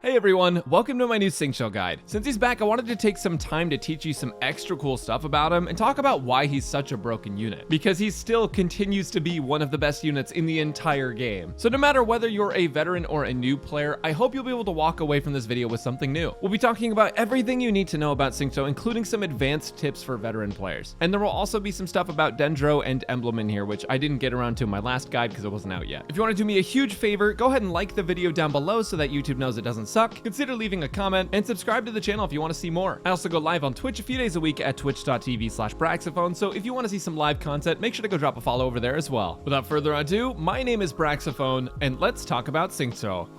Hey everyone, welcome to my new Xingqiu guide. Since he's back, I wanted to take some time to teach you some extra cool stuff about him and talk about why he's such a broken unit. Because he still continues to be one of the best units in the entire game. So no matter whether you're a veteran or a new player, I hope you'll be able to walk away from this video with something new. We'll be talking about everything you need to know about Xingqiu, including some advanced tips for veteran players. And there will also be some stuff about Dendro and Emblem in here, which I didn't get around to in my last guide because it wasn't out yet. If you want to do me a huge favor, go ahead and like the video down below so that YouTube knows it doesn't suck. Consider leaving a comment and subscribe to the channel if you want to see more. I also go live on Twitch a few days a week at twitch.tv/Braxophone, so if you want to see some live content, make sure to go drop a follow over there as well. Without further ado, my name is Braxophone, and let's talk about Xingqiu.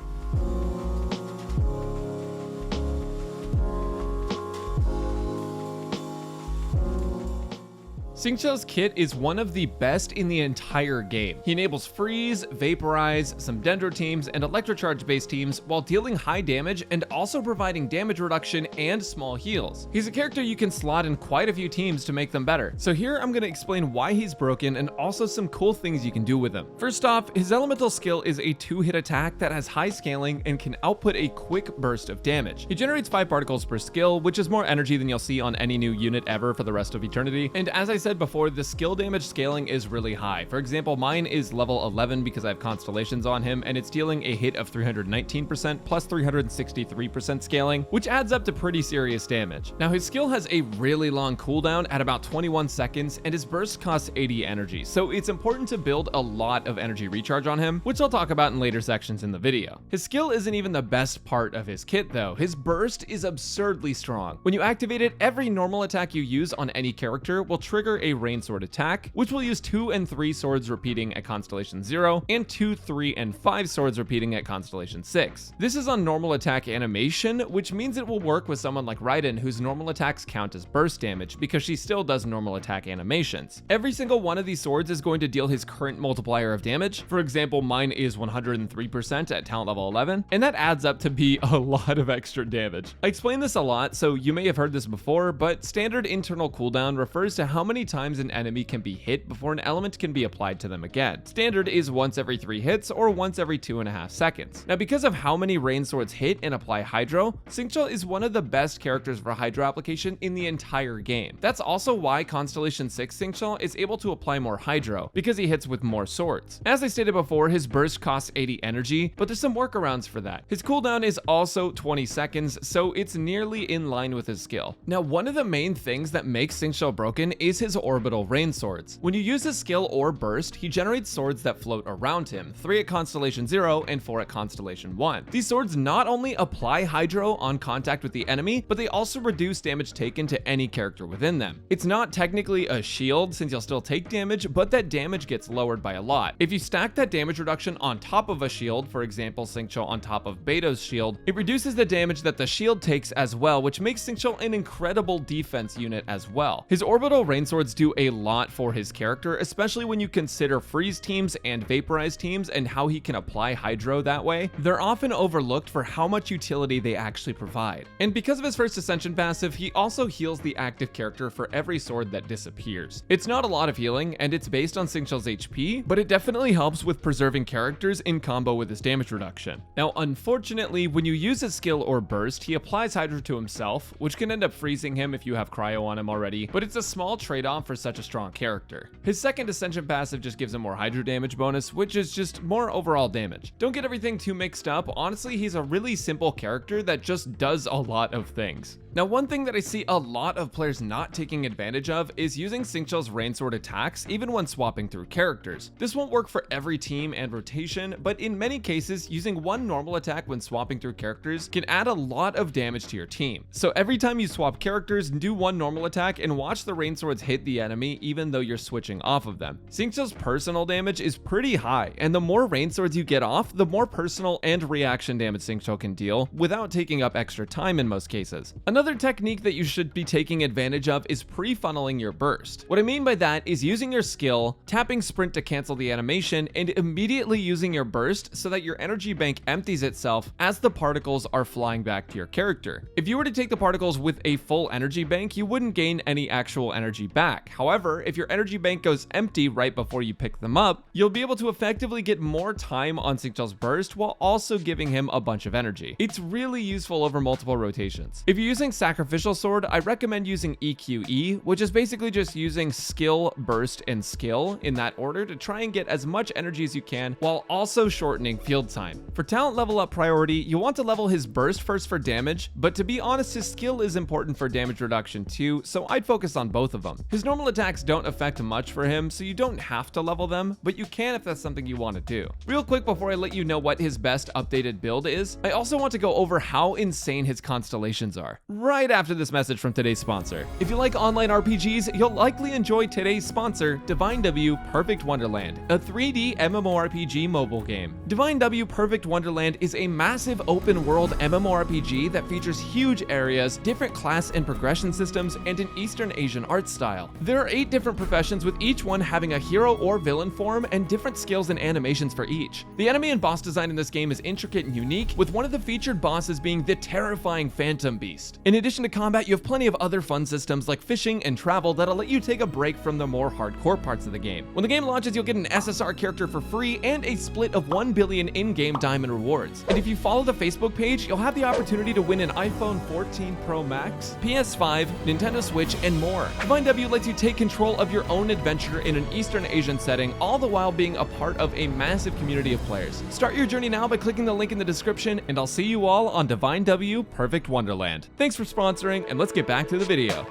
Xingqiu's kit is one of the best in the entire game. He enables freeze, vaporize, some Dendro teams, and electrocharge based teams while dealing high damage and also providing damage reduction and small heals. He's a character you can slot in quite a few teams to make them better. So here I'm going to explain why he's broken and also some cool things you can do with him. First off, his elemental skill is a 2-hit attack that has high scaling and can output a quick burst of damage. He generates 5 particles per skill, which is more energy than you'll see on any new unit ever for the rest of eternity. And as I said before, the skill damage scaling is really high. For example, mine is level 11 because I have Constellations on him, and it's dealing a hit of 319% plus 363% scaling, which adds up to pretty serious damage. Now, his skill has a really long cooldown at about 21 seconds, and his burst costs 80 energy, so it's important to build a lot of energy recharge on him, which I'll talk about in later sections in the video. His skill isn't even the best part of his kit though. His burst is absurdly strong. When you activate it, every normal attack you use on any character will trigger a rain sword attack, which will use 2 and 3 swords repeating at Constellation 0 and 2, 3, and 5 swords repeating at Constellation 6. This is on normal attack animation, which means it will work with someone like Raiden, whose normal attacks count as burst damage because she still does normal attack animations. Every single one of these swords is going to deal his current multiplier of damage. For example, mine is 103% at talent level 11, and that adds up to be a lot of extra damage. I explain this a lot, so you may have heard this before, but standard internal cooldown refers to how many times an enemy can be hit before an element can be applied to them again. Standard is once every 3 hits or once every 2.5 seconds. Now, because of how many rain swords hit and apply Hydro, Xingqiu is one of the best characters for Hydro application in the entire game. That's also why Constellation 6 Xingqiu is able to apply more Hydro, because he hits with more swords. As I stated before, his burst costs 80 energy, but there's some workarounds for that. His cooldown is also 20 seconds, so it's nearly in line with his skill. Now, one of the main things that makes Xingqiu broken is his orbital rain swords. When you use his skill or burst, he generates swords that float around him, 3 at Constellation 0 and 4 at Constellation 1. These swords not only apply Hydro on contact with the enemy, but they also reduce damage taken to any character within them. It's not technically a shield since you'll still take damage, but that damage gets lowered by a lot. If you stack that damage reduction on top of a shield, for example Xingqiu on top of Beto's shield, it reduces the damage that the shield takes as well, which makes Xingqiu an incredible defense unit as well. His orbital rain swords do a lot for his character, especially when you consider freeze teams and vaporize teams and how he can apply Hydro that way. They're often overlooked for how much utility they actually provide. And because of his first Ascension passive, he also heals the active character for every sword that disappears. It's not a lot of healing, and it's based on Xingqiu's HP, but it definitely helps with preserving characters in combo with his damage reduction. Now, unfortunately, when you use his skill or burst, he applies Hydro to himself, which can end up freezing him if you have Cryo on him already, but it's a small trade-off for such a strong character. His second Ascension passive just gives him more Hydro damage bonus, which is just more overall damage. Don't get everything too mixed up. Honestly, he's a really simple character that just does a lot of things. Now, one thing that I see a lot of players not taking advantage of is using Xingqiu's rain sword attacks even when swapping through characters. This won't work for every team and rotation, but in many cases, using one normal attack when swapping through characters can add a lot of damage to your team. So every time you swap characters, do one normal attack and watch the rain swords hit the enemy even though you're switching off of them. Xingqiu's personal damage is pretty high, and the more rain swords you get off, the more personal and reaction damage Xingqiu can deal without taking up extra time in most cases. Another technique that you should be taking advantage of is pre-funneling your burst. What I mean by that is using your skill, tapping sprint to cancel the animation, and immediately using your burst so that your energy bank empties itself as the particles are flying back to your character. If you were to take the particles with a full energy bank, you wouldn't gain any actual energy back. back. However, if your energy bank goes empty right before you pick them up, you'll be able to effectively get more time on Xingqiu's burst while also giving him a bunch of energy. It's really useful over multiple rotations. If you're using Sacrificial Sword, I recommend using EQE, which is basically just using skill, burst, and skill in that order to try and get as much energy as you can while also shortening field time. For talent level up priority, you want to level his burst first for damage, but to be honest, his skill is important for damage reduction too, so I'd focus on both of them. His normal attacks don't affect much for him, so you don't have to level them, but you can if that's something you want to do. Real quick before I let you know what his best updated build is, I also want to go over how insane his constellations are, right after this message from today's sponsor. If you like online RPGs, you'll likely enjoy today's sponsor, Divine W Perfect Wonderland, a 3D MMORPG mobile game. Divine W Perfect Wonderland is a massive open world MMORPG that features huge areas, different class and progression systems, and an Eastern Asian art style. There are 8 different professions, with each one having a hero or villain form and different skills and animations for each. The enemy and boss design in this game is intricate and unique, with one of the featured bosses being the terrifying Phantom Beast. In addition to combat, you have plenty of other fun systems like fishing and travel that'll let you take a break from the more hardcore parts of the game. When the game launches, you'll get an SSR character for free and a split of 1 billion in-game diamond rewards. And if you follow the Facebook page, you'll have the opportunity to win an iPhone 14 Pro Max, PS5, Nintendo Switch, and more. Divine W lets you take control of your own adventure in an Eastern Asian setting, all the while being a part of a massive community of players. Start your journey now by clicking the link in the description, and I'll see you all on Divine W Perfect Wonderland. Thanks for sponsoring, and let's get back to the video.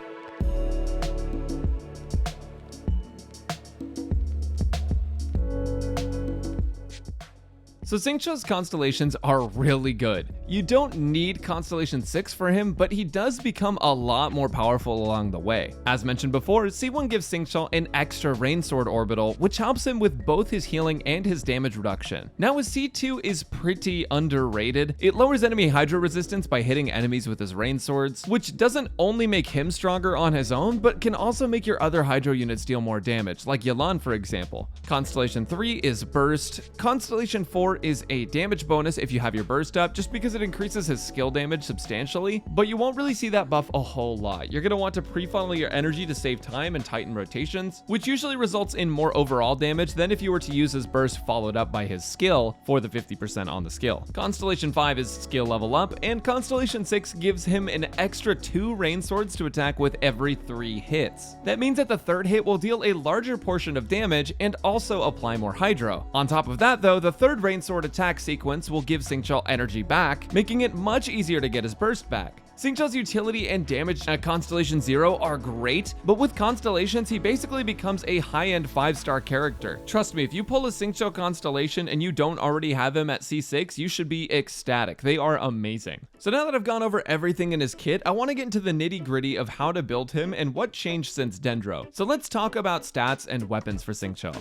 So Xingqiu's constellations are really good. You don't need Constellation 6 for him, but he does become a lot more powerful along the way. As mentioned before, C1 gives Xingqiu an extra Rain Sword orbital, which helps him with both his healing and his damage reduction. Now his C2 is pretty underrated. It lowers enemy Hydro resistance by hitting enemies with his Rain Swords, which doesn't only make him stronger on his own, but can also make your other Hydro units deal more damage, like Yelan for example. Constellation 3 is Burst. Constellation 4 is a damage bonus if you have your burst up, just because it increases his skill damage substantially, but you won't really see that buff a whole lot. You're going to want to pre-funnel your energy to save time and tighten rotations, which usually results in more overall damage than if you were to use his burst followed up by his skill for the 50% on the skill. Constellation 5 is skill level up, and Constellation 6 gives him an extra 2 Rain Swords to attack with every 3 hits. That means that the third hit will deal a larger portion of damage and also apply more Hydro. On top of that though, the third Rain Sword attack sequence will give Xingqiu energy back, making it much easier to get his burst back. Xingqiu's utility and damage at Constellation 0 are great, but with Constellations, he basically becomes a high-end 5-star character. Trust me, if you pull a Xingqiu Constellation and you don't already have him at C6, you should be ecstatic. They are amazing. So now that I've gone over everything in his kit, I want to get into the nitty-gritty of how to build him and what changed since Dendro. So let's talk about stats and weapons for Xingqiu.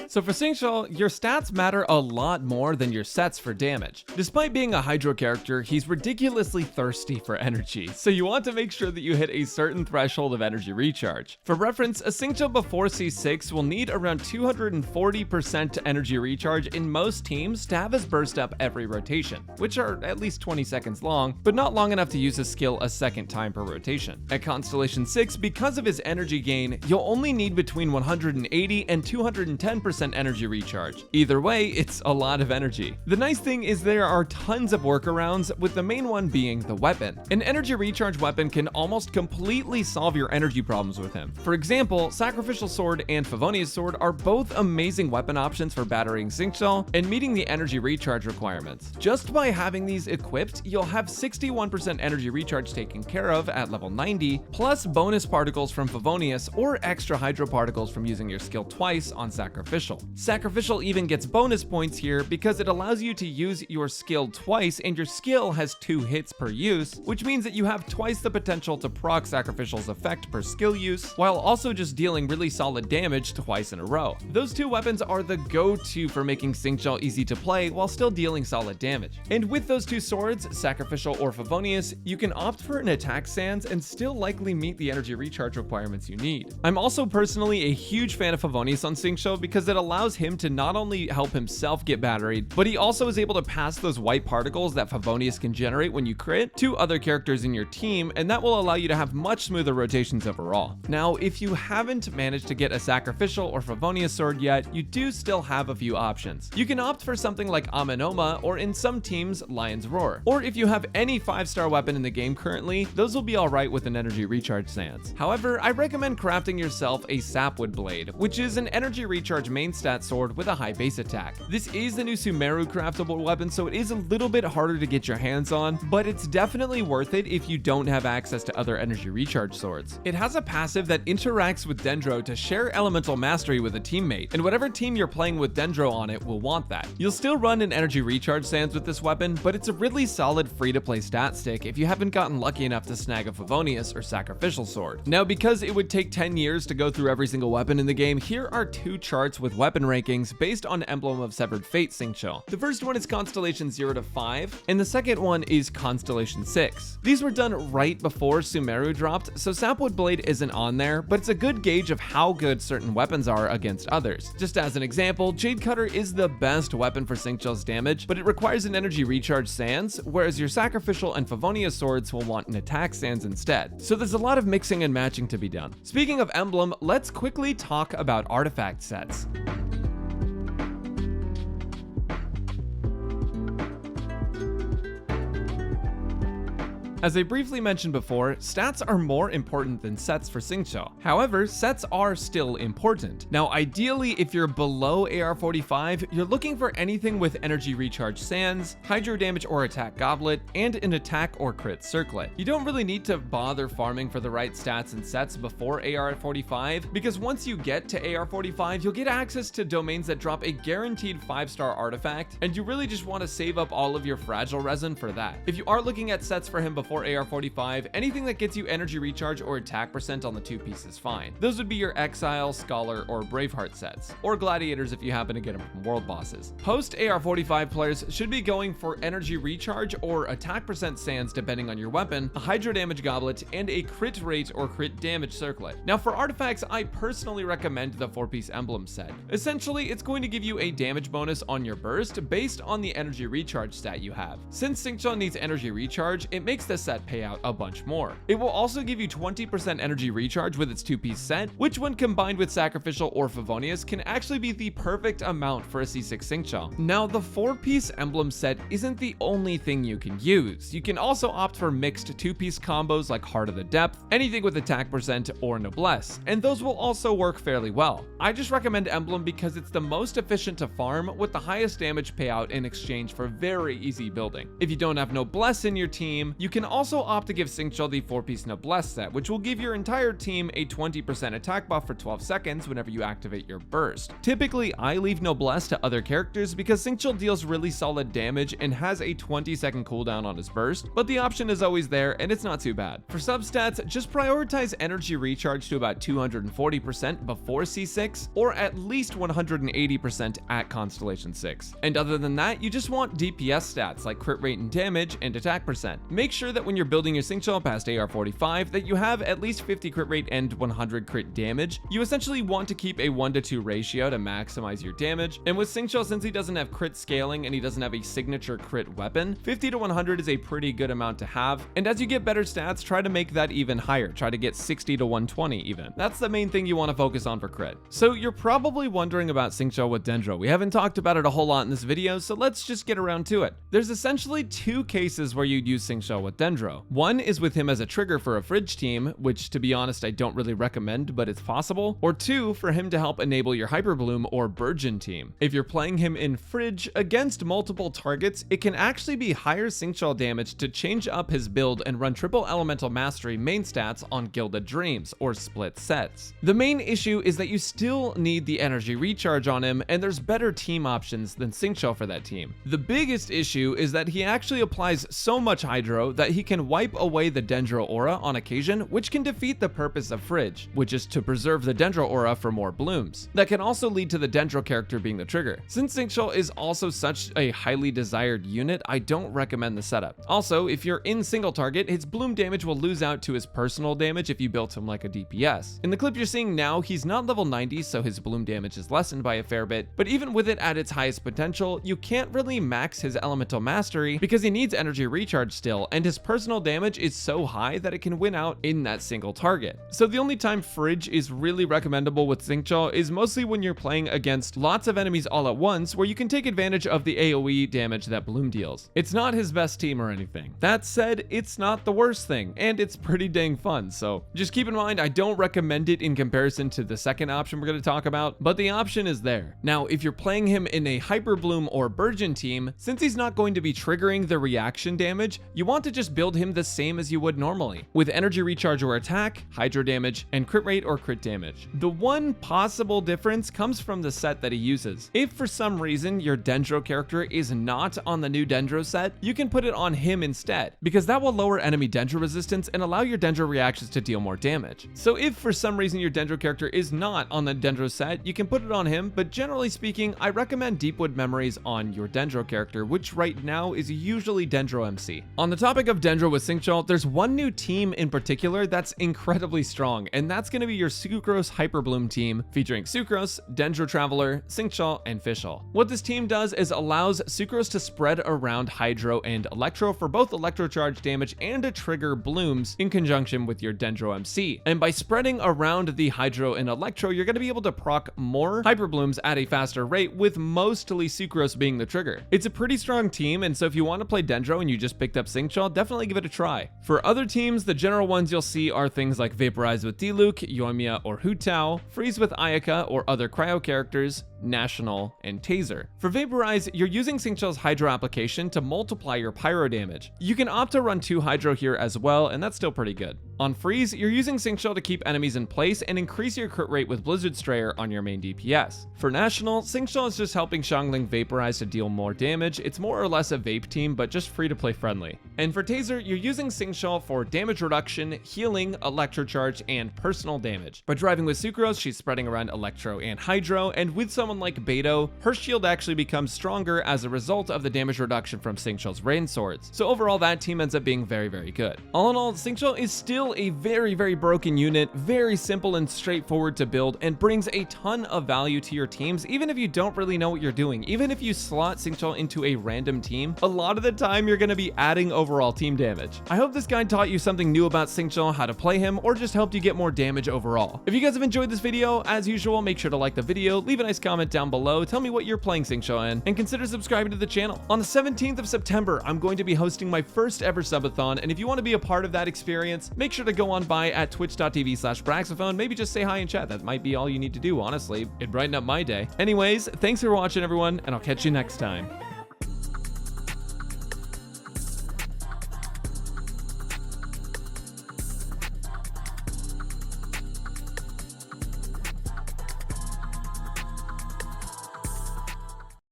So for Xingqiu, your stats matter a lot more than your sets for damage. Despite being a Hydro character, he's ridiculously thirsty for energy, so you want to make sure that you hit a certain threshold of energy recharge. For reference, a Xingqiu before C6 will need around 240% energy recharge in most teams to have his burst up every rotation, which are at least 20 seconds long, but not long enough to use his skill a second time per rotation. At Constellation 6, because of his energy gain, you'll only need between 180 and 210% energy recharge. Either way, it's a lot of energy. The nice thing is there are tons of workarounds, with the main one being the weapon. An energy recharge weapon can almost completely solve your energy problems with him. For example, Sacrificial Sword and Favonius Sword are both amazing weapon options for battering Xingqiu and meeting the energy recharge requirements. Just by having these equipped, you'll have 61% energy recharge taken care of at level 90, plus bonus particles from Favonius or extra Hydro particles from using your skill twice on Sacrificial. Sacrificial even gets bonus points here because it allows you to use your skill twice, and your skill has 2 hits per use, which means that you have twice the potential to proc Sacrificial's effect per skill use, while also just dealing really solid damage twice in a row. Those 2 weapons are the go-to for making Xingqiu easy to play while still dealing solid damage. And with those 2 swords, Sacrificial or Favonius, you can opt for an attack sans and still likely meet the energy recharge requirements you need. I'm also personally a huge fan of Favonius on Xingqiu because it allows him to not only help himself get batteried, but he also is able to pass those white particles that Favonius can generate when you crit to other characters in your team, and that will allow you to have much smoother rotations overall. Now, if you haven't managed to get a sacrificial or Favonius sword yet, you do still have a few options. You can opt for something like Amenoma, or in some teams, Lion's Roar. Or if you have any 5-star weapon in the game currently, those will be alright with an energy recharge stance. However, I recommend crafting yourself a Sapwood Blade, which is an energy recharge main stat sword with a high base attack. This is the new Sumeru craftable weapon, so it is a little bit harder to get your hands on, but it's definitely worth it if you don't have access to other energy recharge swords. It has a passive that interacts with Dendro to share elemental mastery with a teammate, and whatever team you're playing with Dendro on it will want that. You'll still run an energy recharge sands with this weapon, but it's a really solid free-to-play stat stick if you haven't gotten lucky enough to snag a Favonius or sacrificial sword. Now, because it would take 10 years to go through every single weapon in the game, here are 2 charts with weapon rankings based on Emblem of Severed Fate Xingqiu. The first one is Constellation 0 to 5, and the second one is Constellation 6. These were done right before Sumeru dropped, so Sapwood Blade isn't on there, but it's a good gauge of how good certain weapons are against others. Just as an example, Jade Cutter is the best weapon for Xingqiu's damage, but it requires an energy recharge sands, whereas your sacrificial and Favonius swords will want an attack sands instead. So there's a lot of mixing and matching to be done. Speaking of Emblem, let's quickly talk about artifact sets. As I briefly mentioned before, stats are more important than sets for Xingqiu. However, sets are still important. Now, ideally, if you're below AR45, you're looking for anything with energy recharge sands, hydro damage or attack goblet, and an attack or crit circlet. You don't really need to bother farming for the right stats and sets before AR45, because once you get to AR45, you'll get access to domains that drop a guaranteed 5-star artifact, and you really just want to save up all of your fragile resin for that. If you are looking at sets for him before AR45, anything that gets you energy recharge or attack percent on the 2-piece is fine. Those would be your Exile, Scholar, or Braveheart sets, or Gladiators if you happen to get them from world bosses. Post AR45 players should be going for energy recharge or attack percent sands depending on your weapon, a hydro damage goblet, and a crit rate or crit damage circlet. Now for artifacts, I personally recommend the 4-piece emblem set. Essentially, it's going to give you a damage bonus on your burst based on the energy recharge stat you have. Since Xingqiu needs energy recharge, it makes the set pay out a bunch more. It will also give you 20% energy recharge with its 2-piece set, which when combined with sacrificial or Favonius can actually be the perfect amount for a C6 Xingqiu. Now the 4-piece emblem set isn't the only thing you can use. You can also opt for mixed 2-piece combos like Heart of the Depth, anything with attack percent, or noblesse, and those will also work fairly well. I just recommend emblem because it's the most efficient to farm with the highest damage payout in exchange for very easy building. If you don't have noblesse in your team, you can also opt to give Xingqiu the 4-piece noblesse set, which will give your entire team a 20% attack buff for 12 seconds whenever you activate your burst. Typically, I leave noblesse to other characters because Xingqiu deals really solid damage and has a 20-second cooldown on his burst, but the option is always there and it's not too bad. For substats, just prioritize energy recharge to about 240% before C6, or at least 180% at Constellation 6. And other than that, you just want DPS stats like crit rate and damage and attack percent. Make sure that when you're building your Xingqiu past AR45 that you have at least 50 crit rate and 100 crit damage. You essentially want to keep a 1-to-2 ratio to maximize your damage, and with Xingqiu, since he doesn't have crit scaling and he doesn't have a signature crit weapon, 50 to 100 is a pretty good amount to have, and as you get better stats, try to make that even higher. Try to get 60 to 120 even. That's the main thing you want to focus on for crit. So you're probably wondering about Xingqiu with Dendro. We haven't talked about it a whole lot in this video, so let's just get around to it. There's essentially 2 cases where you'd use Xingqiu with Dendro. One is with him as a trigger for a fridge team, which to be honest I don't really recommend, but it's possible. Or 2, for him to help enable your Hyperbloom or Burgeon team. If you're playing him in fridge against multiple targets, it can actually be higher Xingqiu damage to change up his build and run triple elemental mastery main stats on Gilded Dreams or split sets. The main issue is that you still need the energy recharge on him, and there's better team options than Xingqiu for that team. The biggest issue is that he actually applies so much hydro that he can wipe away the Dendro aura on occasion, which can defeat the purpose of Fridge, which is to preserve the Dendro aura for more blooms. That can also lead to the Dendro character being the trigger. Since Xingqiu is also such a highly desired unit, I don't recommend the setup. Also, if you're in single target, his bloom damage will lose out to his personal damage if you built him like a DPS. In the clip you're seeing now, he's not level 90, so his bloom damage is lessened by a fair bit, but even with it at its highest potential, you can't really max his elemental mastery because he needs energy recharge still, and his personal damage is so high that it can win out in that single target. So the only time Fridge is really recommendable with Xingqiu is mostly when you're playing against lots of enemies all at once, where you can take advantage of the AoE damage that bloom deals. It's not his best team or anything. That said, it's not the worst thing, and it's pretty dang fun, so just keep in mind I don't recommend it in comparison to the second option we're going to talk about, but the option is there. Now, if you're playing him in a Hyper Bloom or Burgeon team, since he's not going to be triggering the reaction damage, you want to just build him the same as you would normally, with energy recharge or attack, hydro damage, and crit rate or crit damage. The one possible difference comes from the set that he uses. If for some reason your Dendro character is not on the new Dendro set, you can put it on him instead, because that will lower enemy Dendro resistance and allow your Dendro reactions to deal more damage. So if for some reason your Dendro character is not on the Dendro set, you can put it on him, but generally speaking, I recommend Deepwood Memories on your Dendro character, which right now is usually Dendro MC. On the topic of Dendro with Xingqiu, there's one new team in particular that's incredibly strong, and that's going to be your Sucrose Hyperbloom team, featuring Sucrose, Dendro Traveler, Xingqiu, and Fischl. What this team does is allows Sucrose to spread around Hydro and Electro for both Electro Charge damage and to trigger blooms in conjunction with your Dendro MC. And by spreading around the Hydro and Electro, you're going to be able to proc more Hyper Blooms at a faster rate, with mostly Sucrose being the trigger. It's a pretty strong team, and so if you want to play Dendro and you just picked up Xingqiu, definitely give it a try. For other teams, the general ones you'll see are things like Vaporize with Diluc, Yoimiya or Hu Tao, Freeze with Ayaka or other cryo characters, National, and Taser. For Vaporize, you're using Xingqiu's Hydro application to multiply your pyro damage. You can opt to run 2 Hydro here as well, and that's still pretty good. On Freeze, you're using Xingqiu to keep enemies in place and increase your crit rate with Blizzard Strayer on your main DPS. For National, Xingqiu is just helping Xiangling Vaporize to deal more damage. It's more or less a vape team, but just free to play friendly. And for Taser, you're using Xingqiu for damage reduction, healing, Electro Charge, and personal damage. By driving with Sucrose, she's spreading around Electro and Hydro, and with someone like Beto, her shield actually becomes stronger as a result of the damage reduction from Xingqiu's Rain Swords. So overall, that team ends up being very, very good. All in all, Xingqiu is still a very, very broken unit, very simple and straightforward to build, and brings a ton of value to your teams, even if you don't really know what you're doing. Even if you slot Xingqiu into a random team, a lot of the time you're going to be adding overall team damage. I hope this guide taught you something new about Xingqiu, how to play him, or just helped you get more damage overall. If you guys have enjoyed this video, as usual, make sure to like the video, leave a nice comment down below, tell me what you're playing Xingqiu in, and consider subscribing to the channel. On the 17th of September, I'm going to be hosting my first ever subathon, and if you want to be a part of that experience, make sure to go on by at twitch.tv/Braxophone. Maybe just say hi in chat. That might be all you need to do, honestly. It'd brighten up my day. Anyways, thanks for watching, everyone, and I'll catch you next time.